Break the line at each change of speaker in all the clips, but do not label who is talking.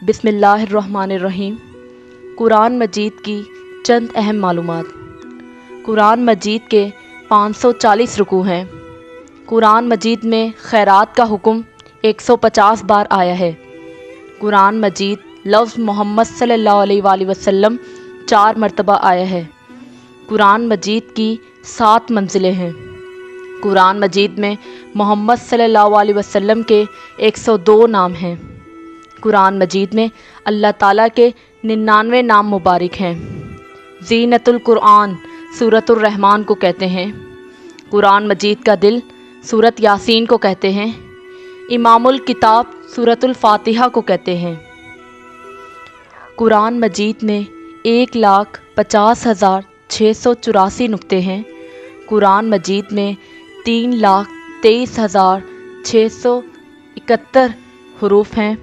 बिस्मिल्लाहिर्रहमानिर्रहीम। कुरान मजीद की चंद अहम मालूमात। कुरान मजीद के 540 रुकू हैं। कुरान मजीद में खैरात का हुक्म 150 बार आया है। कुरान मजीद लफ्ज़ मोहम्मद सल्लल्लाहु अलैहि वसल्लम 4 मरतबा आया है। कुरान मजीद की 7 मंजिलें हैं। कुरान मजीद में मोहम्मद सल्लल्लाहु अलैहि वसल्लम के 102 नाम हैं। कुरान मजीद में अल्लाह ताला के 99 नाम मुबारक हैं। ज़ीनतुल कुरान सूरतुर रहमान को कहते हैं। कुरान मजीद का दिल सूरत यासीन को कहते हैं। इमामुल किताब सूरतुल फातिहा को कहते हैं। कुरान मजीद में 1,50,684 नुक्ते हैं। कुरान मजीद में 3,23,671 हरूफ हैं।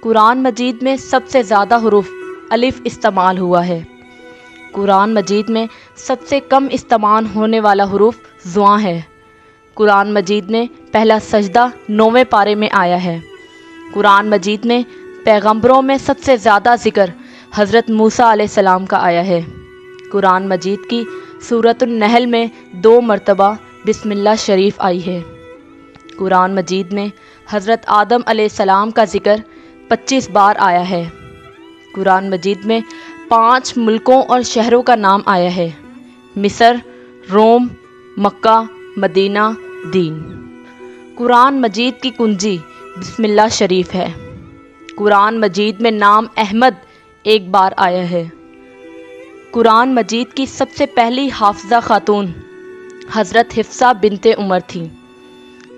कुरान मजीद में सबसे ज़्यादा हरूफ अलिफ इस्तेमाल हुआ है। कुरान मजीद में सबसे कम इस्तेमाल होने वाला हरूफ ज़ुआ है। कुरान मजीद में पहला सजदा 9वें पारे में आया है। कुरान मजीद में पैगंबरों में सबसे ज़्यादा ज़िक्र हज़रत मूसा अलैहिस्सलाम का आया है। कुरान मजीद की सूरतुन नहल में 2 मरतबा बिस्मिल्लाह शरीफ आई है। कुरान मजीद में हज़रत आदम अलैहिस्सलाम का ज़िक्र 25 बार आया है। कुरान मजीद में 5 मुल्कों और शहरों का नाम आया है। मिस्र, रोम, मक्का, मदीना, दीन। कुरान मजीद की कुंजी बिस्मिल्लाह शरीफ है। कुरान मजीद में नाम अहमद 1 बार आया है। कुरान मजीद की सबसे पहली हाफिज़ा खातून हज़रत हिफ्सा बिनते उमर थी।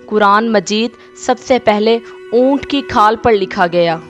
कुरान मजीद सबसे पहले ऊँट की खाल पर लिखा गया।